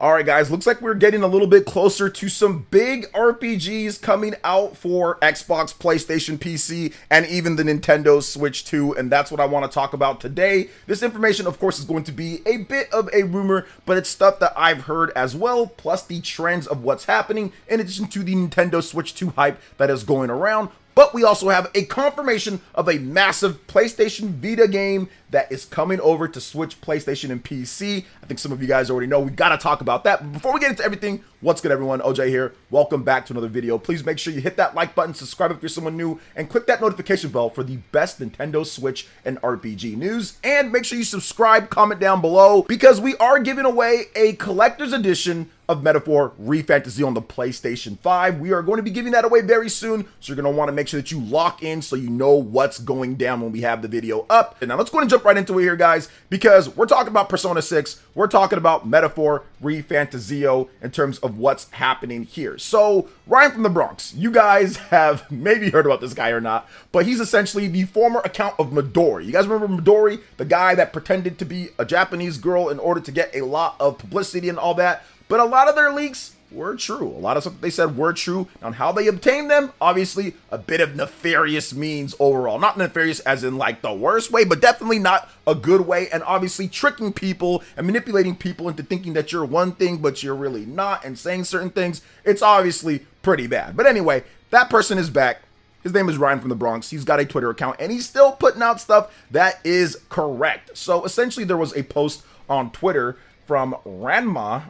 All right, guys, looks like we're getting a little bit closer to some big RPGs coming out for Xbox, PlayStation, PC, and even the Nintendo Switch 2, and that's what I want to talk about today. This information, of course, is going to be a bit of a rumor, but it's stuff that I've heard as well, plus the trends of what's happening, in addition to the Nintendo Switch 2 hype that is going around. But we also have a confirmation of a massive PlayStation Vita game that is coming over to Switch, PlayStation, and PC. I think some of you guys already know. We got to talk about that. But before we get into everything, what's good, everyone? OJ here. Welcome back to another video. Please make sure you hit that like button, subscribe if you're someone new, and click that notification bell for the best Nintendo Switch and RPG news. And make sure you subscribe, comment down below, because we are giving away a collector's edition of Metaphor ReFantazio on the PlayStation 5. We are going to be giving that away very soon, so you're going to want to make sure that you lock in so you know what's going down when we have the video up. And now let's go and jump right into it here, guys, because we're talking about Persona 6. We're talking about Metaphor ReFantazio in terms of what's happening here. So, Ryan from the Bronx, you guys have maybe heard about this guy or not, but he's essentially the former account of Midori. You guys remember Midori, the guy that pretended to be a Japanese girl in order to get a lot of publicity and all that? But a lot of their leaks were true. A lot of stuff they said were true. On how they obtained them, obviously a bit of nefarious means overall. Not nefarious as in like the worst way, but definitely not a good way. And obviously tricking people and manipulating people into thinking that you're one thing, but you're really not, and saying certain things. It's obviously pretty bad. But anyway, that person is back. His name is Ryan from the Bronx. He's got a Twitter account, and he's still putting out stuff that is correct. So essentially there was a post on Twitter from Ramona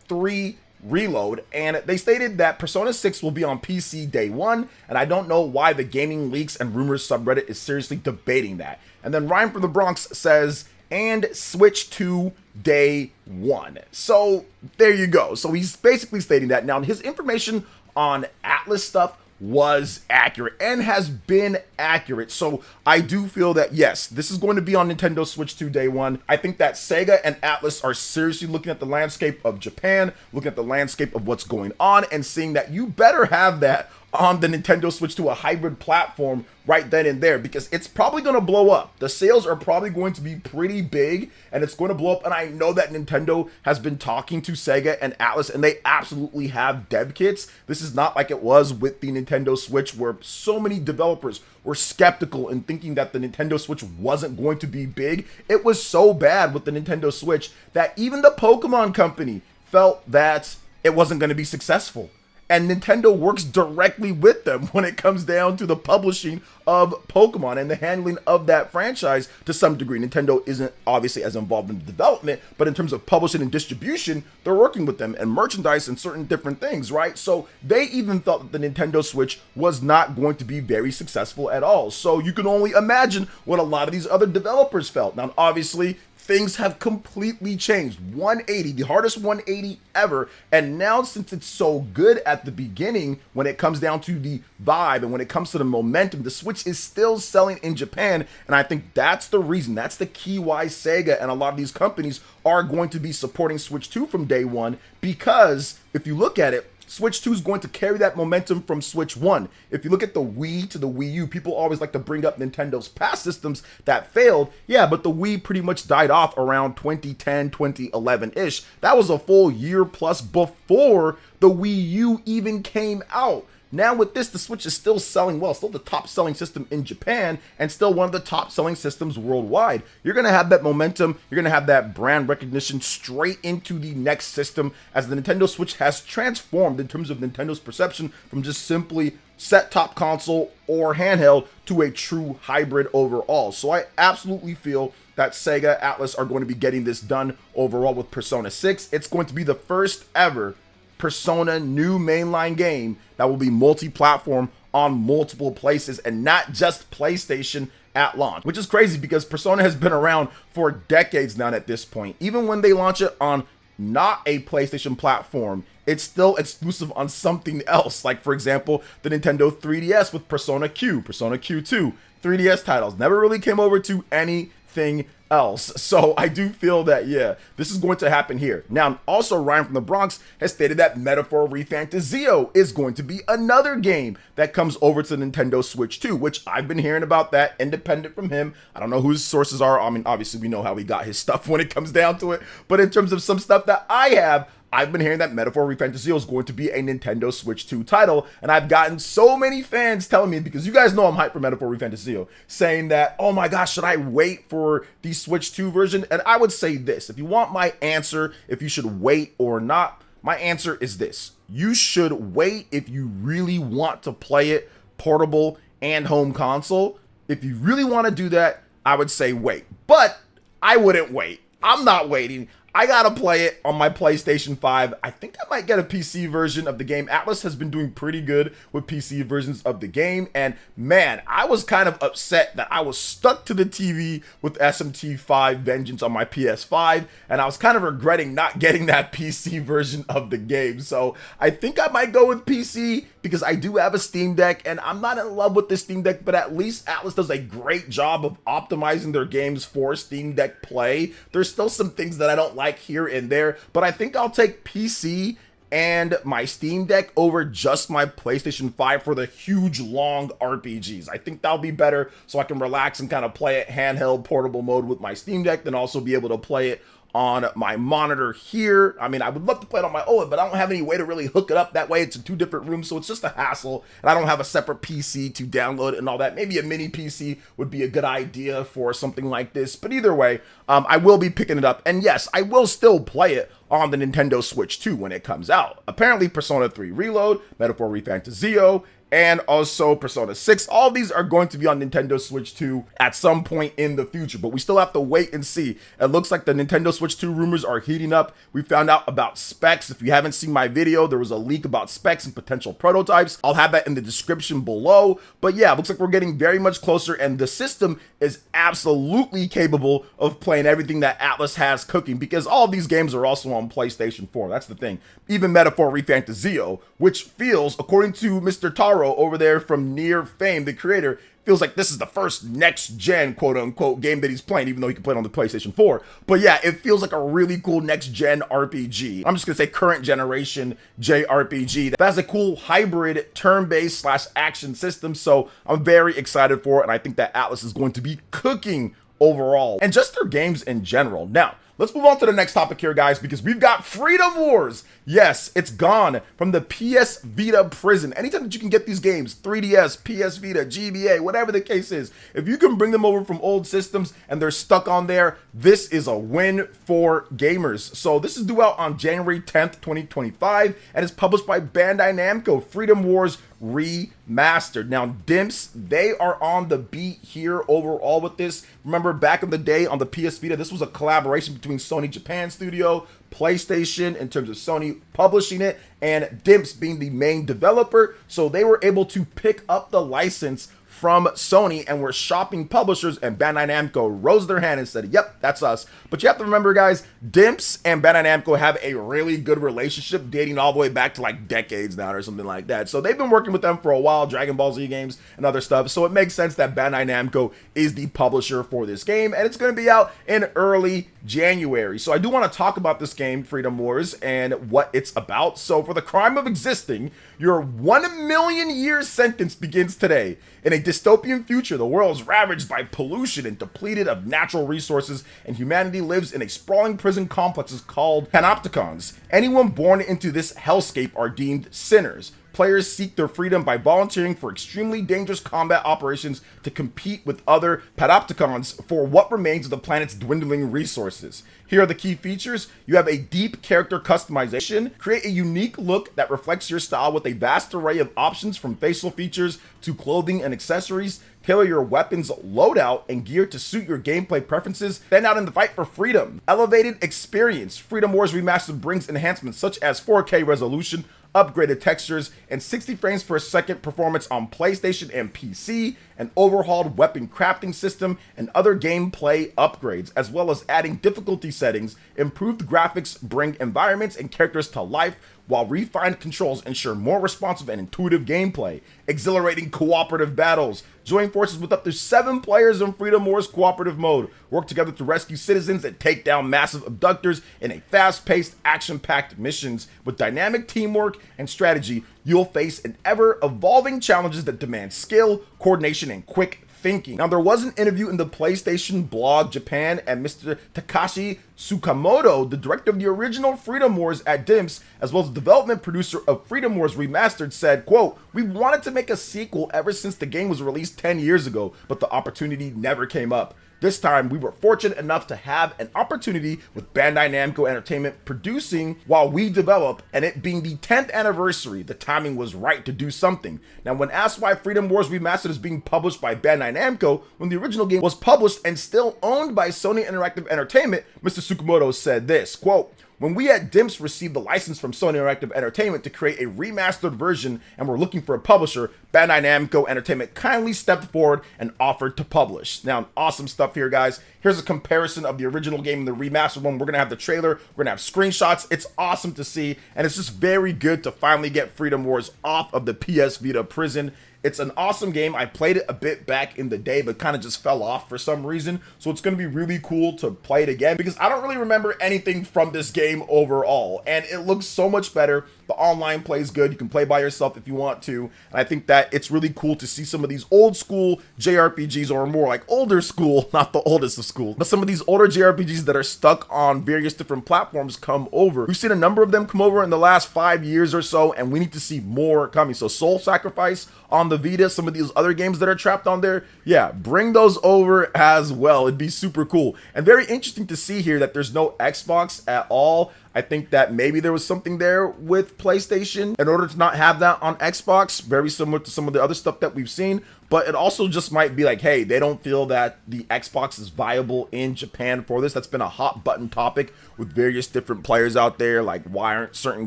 3 Reload, and they stated that Persona 6 will be on PC day one, and I don't know why the gaming leaks and rumors subreddit is seriously debating that. And then Ryan from the Bronx says, and Switch 2 day one. So there you go. So he's basically stating that. Now his information on Atlas stuff was accurate and has been accurate. So I do feel that, yes, this is going to be on Nintendo Switch 2 day one. I think that Sega and Atlas are seriously looking at the landscape of Japan, looking at the landscape of what's going on, and seeing that you better have that on the Nintendo Switch to a hybrid platform right then and there, because it's probably going to blow up. The sales are probably going to be pretty big, and it's going to blow up. And I know that Nintendo has been talking to Sega and Atlas, and they absolutely have dev kits. This is not like it was with the Nintendo Switch, where so many developers were skeptical and thinking that the Nintendo Switch wasn't going to be big. It was so bad with the Nintendo Switch that even the Pokemon company felt that it wasn't going to be successful. And Nintendo works directly with them when it comes down to the publishing of Pokemon and the handling of that franchise to some degree. Nintendo isn't obviously as involved in the development, but in terms of publishing and distribution, they're working with them, and merchandise and certain different things, right? So they even thought that the Nintendo Switch was not going to be very successful at all. So you can only imagine what a lot of these other developers felt. Now, obviously, things have completely changed. 180, the hardest 180 ever. And now, since it's so good at the beginning, when it comes down to the vibe and when it comes to the momentum, the Switch is still selling in Japan. And I think that's the reason, that's the key why Sega and a lot of these companies are going to be supporting Switch 2 from day one. Because if you look at it, Switch 2 is going to carry that momentum from Switch 1. If you look at the Wii to the Wii U, people always like to bring up Nintendo's past systems that failed. Yeah, but the Wii pretty much died off around 2010, 2011-ish. That was a full year plus before the Wii U even came out. Now with this, the Switch is still selling well, still the top selling system in Japan, and still one of the top selling systems worldwide. You're going to have that momentum, you're going to have that brand recognition straight into the next system, as the Nintendo Switch has transformed in terms of Nintendo's perception from just simply set-top console or handheld to a true hybrid overall. So I absolutely feel that Sega, Atlas are going to be getting this done overall with Persona 6. It's going to be the first ever Persona new mainline game that will be multi-platform on multiple places and not just PlayStation at launch, which is crazy because Persona has been around for decades now at this point. Even when they launch it on not a PlayStation platform, it's still exclusive on something else. Like, for example, the Nintendo 3DS with Persona Q, Persona Q2, 3DS titles never really came over to anything else. So I do feel that, yeah, this is going to happen here. Now, also Ryan from the Bronx has stated that Metaphor ReFantazio is going to be another game that comes over to the Nintendo Switch 2, which I've been hearing about that independent from him. I don't know who his sources are. I mean, obviously we know how he got his stuff when it comes down to it, but in terms of some stuff that I have, I've been hearing that Metaphor ReFantazio is going to be a Nintendo Switch 2 title, and I've gotten so many fans telling me, because you guys know I'm hyped for Metaphor ReFantazio, saying that, oh my gosh, should I wait for the Switch 2 version? And I would say this, if you want my answer, if you should wait or not, my answer is this. You should wait if you really want to play it portable and home console. If you really want to do that, I would say wait, but I wouldn't wait. I'm not waiting. I gotta play it on my PlayStation 5. I think I might get a PC version of the game. Atlas has been doing pretty good with PC versions of the game, and man, I was kind of upset that I was stuck to the TV with SMT5 Vengeance on my PS5, and I was kind of regretting not getting that PC version of the game. So I think I might go with PC because I do have a Steam Deck, and I'm not in love with the Steam Deck, but at least Atlas does a great job of optimizing their games for Steam Deck play. There's still some things that I don't like here and there, but I think I'll take PC and my Steam Deck over just my PlayStation 5 for the huge long RPGs. I think that'll be better, so I can relax and kind of play it handheld portable mode with my Steam Deck, then also be able to play it on my monitor here. I mean, I would love to play it on my OLED, but I don't have any way to really hook it up that way. It's in two different rooms, so it's just a hassle, and I don't have a separate PC to download and all that. Maybe a mini PC would be a good idea for something like this, but either way, I will be picking it up, and yes, I will still play it on the Nintendo Switch 2 when it comes out. Apparently, Persona 3 Reload, Metaphor ReFantazio, and also Persona 6. All of these are going to be on Nintendo Switch 2 at some point in the future, but we still have to wait and see. It looks like the Nintendo Switch 2 rumors are heating up. We found out about specs. If you haven't seen my video, there was a leak about specs and potential prototypes. I'll have that in the description below. But yeah, it looks like we're getting very much closer, and the system is absolutely capable of playing everything that Atlas has cooking, because all of these games are also on PlayStation 4. That's the thing. Even Metaphor ReFantazio, which feels, according to Mr. Taro over there from Near Fame, the creator, feels like this is the first next-gen, quote-unquote, game that he's playing, even though he can play it on the PlayStation 4. But yeah, it feels like a really cool next-gen RPG. I'm just gonna say current-generation JRPG that has a cool hybrid turn-based slash action system, so I'm very excited for it, and I think that Atlas is going to be cooking overall, and just their games in general. Now, let's move on to the next topic here, guys, because we've got Freedom Wars. Yes, it's gone from the PS Vita prison. Anytime that you can get these games, 3DS, PS Vita, GBA, whatever the case is, if you can bring them over from old systems and they're stuck on there, this is a win for gamers. So this is due out on January 10th, 2025, and it's published by Bandai Namco, Freedom Wars Remastered. Now, Dimps, they are on the beat here overall with this. Remember, back in the day on the PS Vita, this was a collaboration between Sony Japan Studio, PlayStation, in terms of Sony publishing it, and Dimps being the main developer. So they were able to pick up the license from Sony and were shopping publishers, and Bandai Namco rose their hand and said, yep, that's us. But you have to remember, guys, Dimps and Bandai Namco have a really good relationship dating all the way back to like decades now or something like that. So they've been working with them for a while, Dragon Ball Z games and other stuff. So it makes sense that Bandai Namco is the publisher for this game, and it's going to be out in early January. So I do want to talk about this game, Freedom Wars, and what it's about. So for the crime of existing, your 1 million year sentence begins today. In a dystopian future, the world is ravaged by pollution and depleted of natural resources, and humanity lives in a sprawling prison complexes called panopticons. Anyone born into this hellscape are deemed sinners. Players seek their freedom by volunteering for extremely dangerous combat operations to compete with other panopticons for what remains of the planet's dwindling resources. Here are the key features. You have a deep character customization. Create a unique look that reflects your style with a vast array of options from facial features to clothing and accessories. Tailor your weapons loadout and gear to suit your gameplay preferences. Stand out in the fight for freedom. Elevated experience. Freedom Wars Remastered brings enhancements such as 4K resolution, upgraded textures, and 60 frames per second performance on PlayStation and PC, an overhauled weapon crafting system, and other gameplay upgrades, as well as adding difficulty settings. Improved graphics bring environments and characters to life, while refined controls ensure more responsive and intuitive gameplay. Exhilarating cooperative battles. join forces with up to 7 players in Freedom Wars cooperative mode. Work together to rescue citizens and take down massive abductors in a fast-paced, action-packed missions. With dynamic teamwork and strategy, you'll face an ever-evolving challenges that demand skill, coordination, and quick thinking. Now, there was an interview in the PlayStation blog Japan, and Mr. Takashi Tsukamoto, the director of the original Freedom Wars at DIMPS, as well as the development producer of Freedom Wars Remastered, said, quote, "We wanted to make a sequel ever since the game was released 10 years ago, but the opportunity never came up. This time, we were fortunate enough to have an opportunity with Bandai Namco Entertainment producing while we develop, and it being the 10th anniversary, the timing was right to do something." Now, when asked why Freedom Wars Remastered is being published by Bandai Namco when the original game was published and still owned by Sony Interactive Entertainment, Mr. Tsukamoto said this, quote, "When we at DIMPS received the license from Sony Interactive Entertainment to create a remastered version and were looking for a publisher, Bandai Namco Entertainment kindly stepped forward and offered to publish." Now, awesome stuff here, guys. Here's a comparison of the original game and the remastered one. We're going to have the trailer. We're going to have screenshots. It's awesome to see, and it's just very good to finally get Freedom Wars off of the PS Vita prison. It's an awesome game. I played it a bit back in the day, but kind of just fell off for some reason. So it's going to be really cool to play it again because I don't really remember anything from this game overall. And it looks so much better. The online play is good. You can play by yourself if you want to. And I think that it's really cool to see some of these old school JRPGs, or more like older school, not the oldest of school, but some of these older JRPGs that are stuck on various different platforms come over. We've seen a number of them come over in the last 5 years or so, and we need to see more coming. So Soul Sacrifice on the Vita, some of these other games that are trapped on there, yeah, bring those over as well. It'd be super cool. And very interesting to see here that there's no Xbox at all. I think that maybe there was something there with PlayStation in order to not have that on Xbox, very similar to some of the other stuff that we've seen. But it also just might be like, hey, they don't feel that the Xbox is viable in Japan for this. That's been a hot button topic with various different players out there. Like, why aren't certain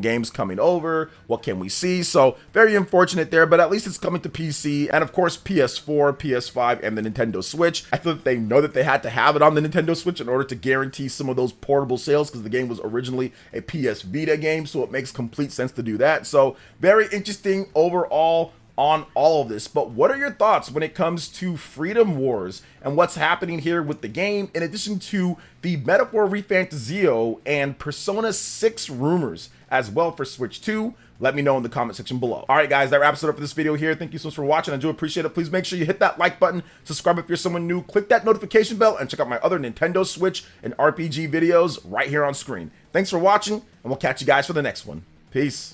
games coming over? What can we see? So very unfortunate there, but at least it's coming to PC and of course PS4, PS5, and the Nintendo Switch. I feel that they know that they had to have it on the Nintendo Switch in order to guarantee some of those portable sales because the game was originally a PS Vita game, so it makes complete sense to do that. So very interesting overall on all of this. But what are your thoughts when it comes to Freedom Wars and what's happening here with the game, in addition to the Metaphor ReFantazio and Persona 6 rumors as well for Switch 2? Let me know in the comment section below. All right, guys, that wraps it up for this video here. Thank you so much for watching. I do appreciate it. Please make sure you hit that like button, subscribe if you're someone new, click that notification bell, and check out my other Nintendo Switch and RPG videos right here on screen. Thanks for watching, and we'll catch you guys for the next one. Peace.